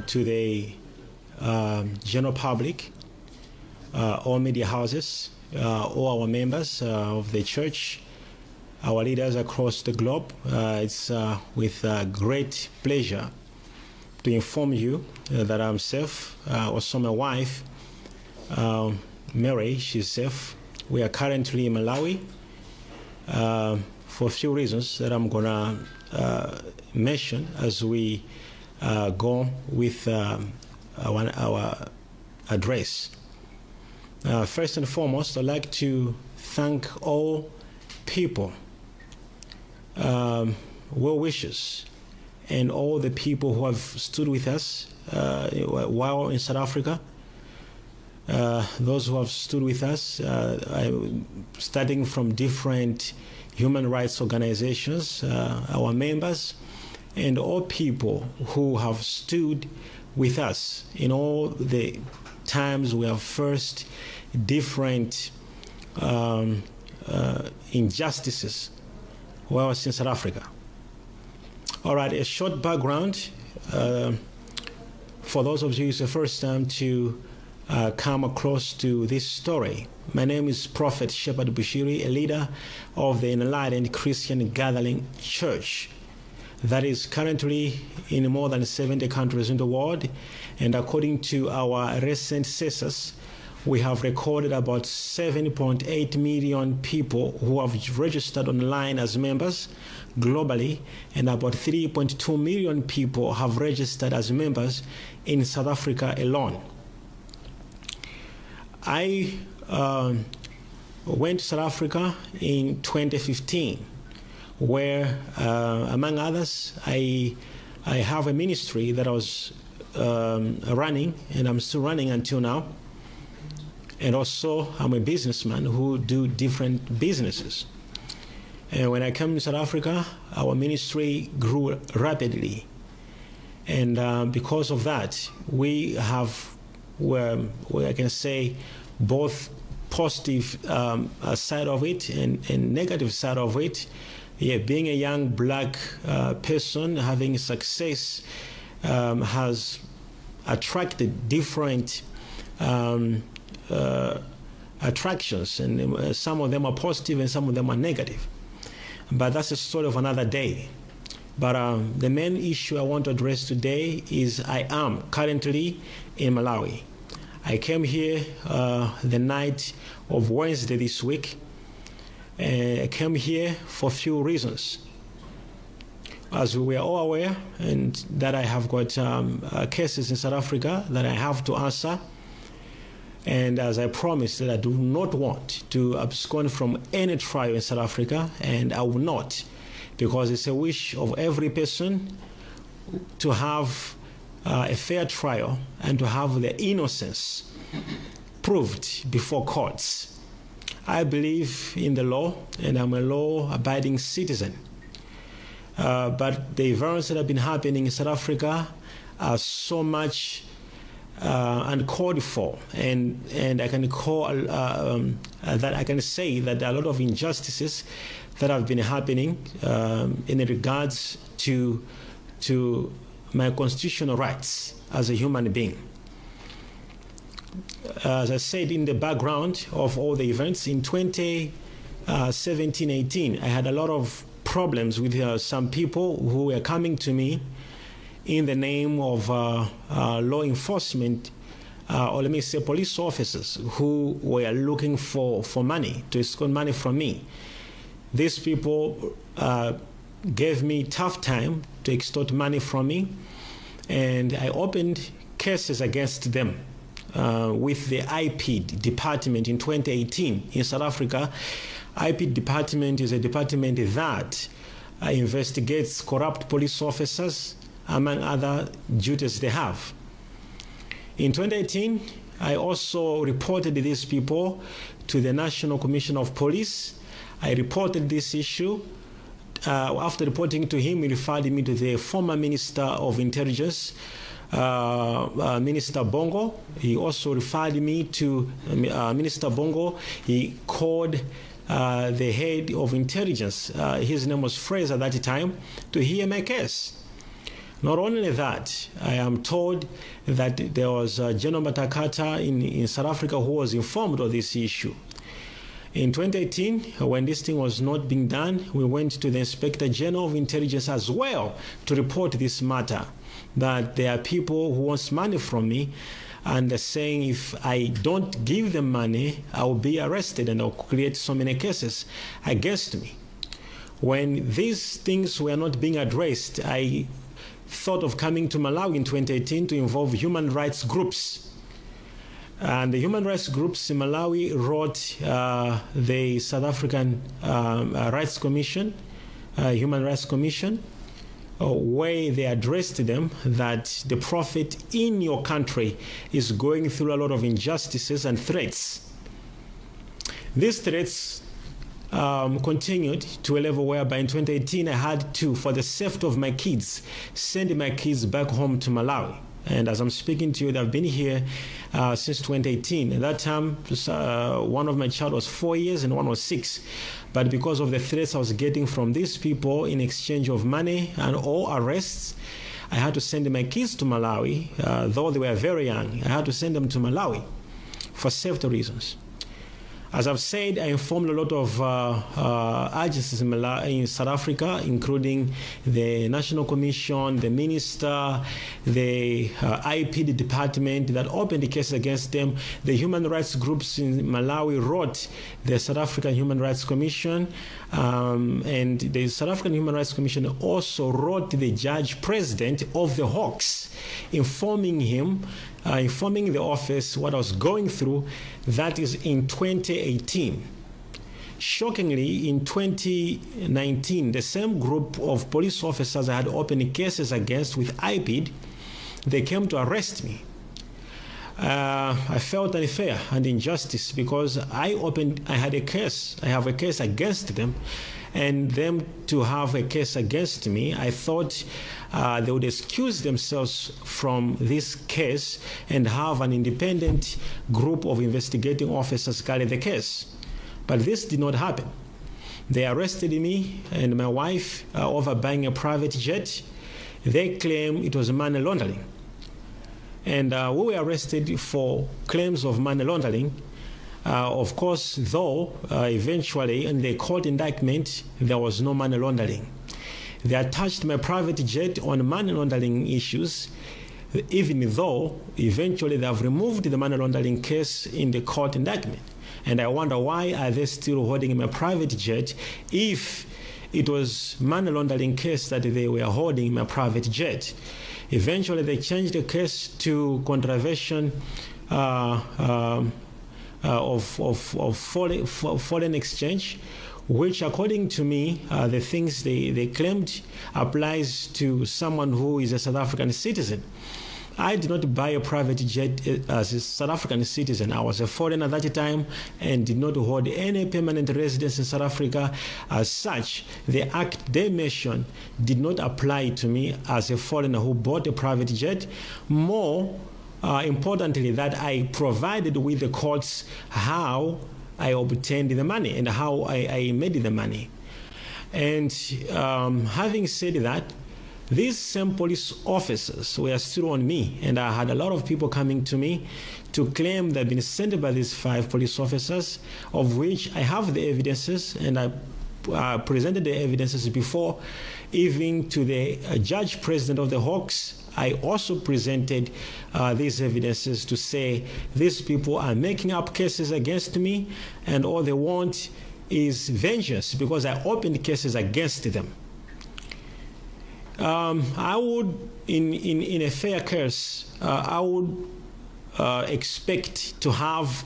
to the general public, all media houses, all our members of the church, our leaders across the globe. It's with great pleasure to inform you that I'm safe. Also my wife, Mary, she's safe. We are currently in Malawi for a few reasons that I'm gonna mention as we go with our address. First and foremost, I'd like to thank all people, well wishers, and all the people who have stood with us while in South Africa. Those who have stood with us, starting from different human rights organizations, our members, and all people who have stood with us in all the times we have faced different injustices while I was in South Africa. All right, a short background. For those of you it's the first time to come across to this story. My name is Prophet Shepherd Bushiri, a leader of the Enlightened Christian Gathering Church that is currently in more than 70 countries in the world. And according to our recent census, we have recorded about 7.8 million people who have registered online as members globally, and about 3.2 million people have registered as members in South Africa alone. I went to South Africa in 2015, where, among others, I have a ministry that I was running, and I'm still running until now. And also, I'm a businessman who do different businesses. And when I came to South Africa, our ministry grew rapidly. And because of that, we have, where I can say, both positive side of it and negative side of it. Yeah, being a young black person, having success has attracted different attractions, and some of them are positive and some of them are negative. But that's a story of another day. But the main issue I want to address today is I am currently in Malawi. I came here the night of Wednesday this week. I came here for a few reasons. As we are all aware, and that I have got cases in South Africa that I have to answer. And as I promised that I do not want to abscond from any trial in South Africa, and I will not, because it's a wish of every person to have a fair trial and to have their innocence proved before courts. I believe in the law, and I'm a law-abiding citizen. But the events that have been happening in South Africa are so much uncalled for, and I can call that I can say that there are a lot of injustices that have been happening in regards to my constitutional rights as a human being. As I said in the background of all the events, in 2017-18, I had a lot of problems with some people who were coming to me in the name of law enforcement, or let me say police officers who were looking for money, to extort money from me. These people gave me tough time to extort money from me, and I opened cases against them with the IP department in 2018 in South Africa. IP department is a department that investigates corrupt police officers, among other duties they have. In 2018, I also reported these people to the National Commission of Police. I reported this issue. After reporting to him, he referred me to the former Minister of Intelligence, Minister Bongo. He also referred me to Minister Bongo. He called the head of intelligence, his name was Fraser at that time, to hear my case. Not only that, I am told that there was General Matakata in South Africa who was informed of this issue. In 2018, when this thing was not being done, we went to the Inspector General of Intelligence as well to report this matter, that there are people who want money from me, and they're saying if I don't give them money, I will be arrested and I'll create so many cases against me. When these things were not being addressed, I thought of coming to Malawi in 2018 to involve human rights groups. And the human rights groups in Malawi wrote the South African Rights Commission, Human Rights Commission, where they addressed them that the prophet in your country is going through a lot of injustices and threats. These threats continued to a level whereby in 2018 I had to, for the safety of my kids, send my kids back home to Malawi. And as I'm speaking to you, they've been here since 2018. At that time, one of my child was 4 years and one was 6. But because of the threats I was getting from these people in exchange of money and or arrests, I had to send my kids to Malawi, though they were very young. I had to send them to Malawi for safety reasons. As I've said, I informed a lot of agencies in South Africa, including the National Commission, the Minister, the IPD department that opened the case against them. The human rights groups in Malawi wrote the South African Human Rights Commission, and the South African Human Rights Commission also wrote the Judge President of the Hawks, informing the office what I was going through. That is in 2018. Shockingly, in 2019, the same group of police officers I had opened cases against with IPID, they came to arrest me. I felt unfair and injustice because I have a case against them, and them to have a case against me, I thought they would excuse themselves from this case and have an independent group of investigating officers carry the case. But this did not happen. They arrested me and my wife over buying a private jet. They claim it was money laundering. And we were arrested for claims of money laundering. Of course, though, eventually in the court indictment, there was no money laundering. They attached my private jet on money laundering issues, even though eventually they have removed the money laundering case in the court indictment. And I wonder, why are they still holding my private jet if it was money laundering case that they were holding my private jet? Eventually, they changed the case to contravention of foreign exchange, which, according to me, the things they claimed applies to someone who is a South African citizen. I did not buy a private jet as a South African citizen. I was a foreigner at that time and did not hold any permanent residence in South Africa. As such, the act they mentioned did not apply to me as a foreigner who bought a private jet. More importantly, that I provided with the courts how I obtained the money and how I made the money. And having said that, these same police officers were still on me, and I had a lot of people coming to me to claim they've been sent by these 5 police officers, of which I have the evidences, and I presented the evidences before, even to the Judge President of the Hawks. I also presented these evidences to say these people are making up cases against me, and all they want is vengeance because I opened cases against them. I would, in a fair case, I would expect to have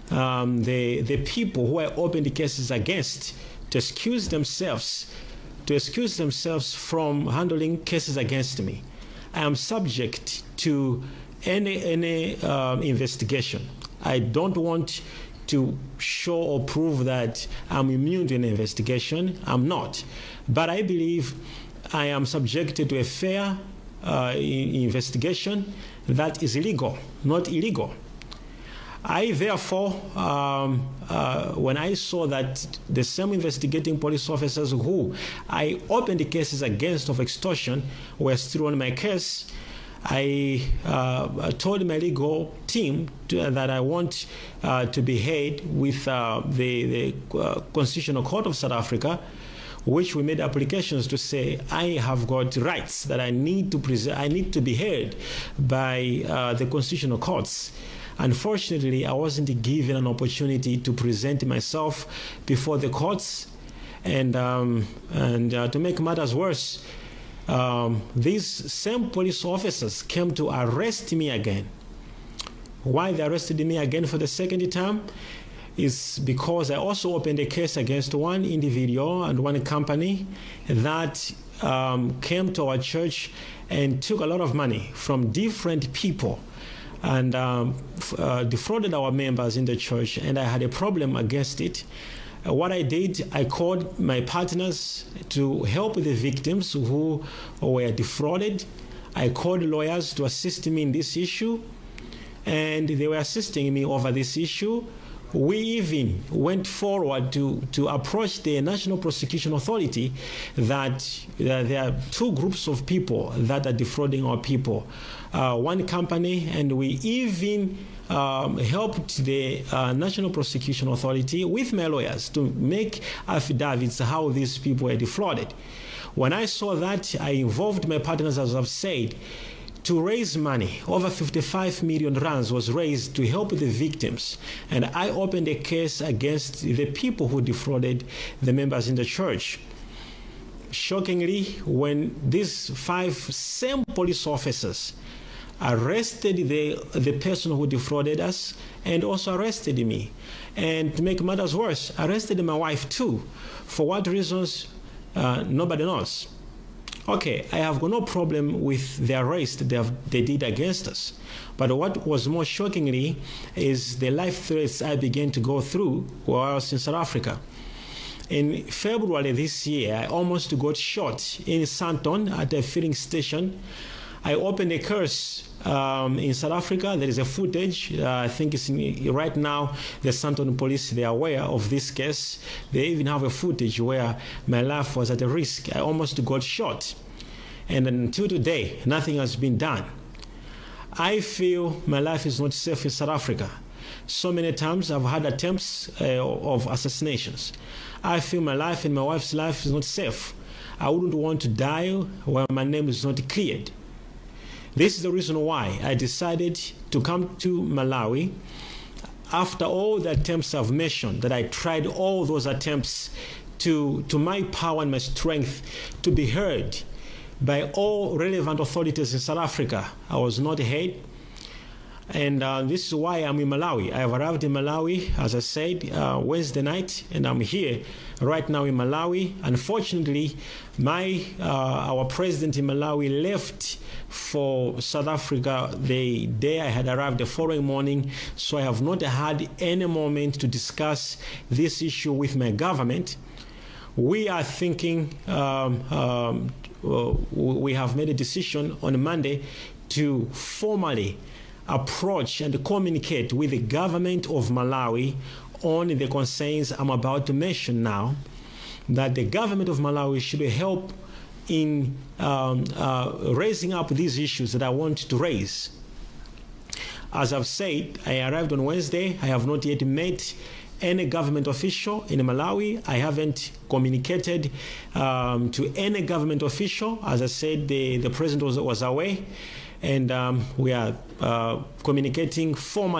the people who I opened the cases against to excuse themselves from handling cases against me. I am subject to any investigation. I don't want to show or prove that I'm immune to an investigation. I'm not. But I believe I am subjected to a fair investigation that is legal, not illegal. I therefore, when I saw that the same investigating police officers who I opened the cases against of extortion were still on my case, I told my legal team that I want to be heard with the Constitutional Court of South Africa, which we made applications to say I have got rights that I need to be heard by the constitutional courts. Unfortunately, I wasn't given an opportunity to present myself before the courts, and to make matters worse, these same police officers came to arrest me again. Why they arrested me again for the second time is because I also opened a case against one individual and one company that came to our church and took a lot of money from different people and defrauded our members in the church, and I had a problem against it. What I did, I called my partners to help the victims who were defrauded. I called lawyers to assist me in this issue, and they were assisting me over this issue. We even went forward to approach the National Prosecution Authority that there are two groups of people that are defrauding our people. One company, and we even helped the National Prosecution Authority with my lawyers to make affidavits how these people were defrauded. When I saw that, I involved my partners, as I've said, to raise money. Over 55 million rands was raised to help the victims, and I opened a case against the people who defrauded the members in the church. Shockingly, when these same police officers arrested the person who defrauded us and also arrested me, and to make matters worse, arrested my wife too. For what reasons, nobody knows. Okay, I have got no problem with the arrest they did against us. But what was more shockingly is the life threats I began to go through while I was in South Africa. In February this year, I almost got shot in Sandton at a filling station. I opened a case in South Africa. There is a footage. I think it's right now the Sandton police, they are aware of this case. They even have a footage where my life was at a risk. I almost got shot. And until today, nothing has been done. I feel my life is not safe in South Africa. So many times I've had attempts of assassinations. I feel my life and my wife's life is not safe. I wouldn't want to die while my name is not cleared. This is the reason why I decided to come to Malawi. After all the attempts I've mentioned, that I tried all those attempts to my power and my strength to be heard by all relevant authorities in South Africa, I was not heard. And this is why I'm in Malawi. I have arrived in Malawi, as I said, Wednesday night, and I'm here right now in Malawi. Unfortunately, our president in Malawi left for South Africa the day I had arrived the following morning, so I have not had any moment to discuss this issue with my government. We are thinking, we have made a decision on Monday to formally approach and communicate with the government of Malawi on the concerns I'm about to mention now, that the government of Malawi should help in raising up these issues that I want to raise. As I've said, I arrived on Wednesday. I have not yet met any government official in Malawi. I haven't communicated to any government official. As I said, the president was away, and we are communicating formally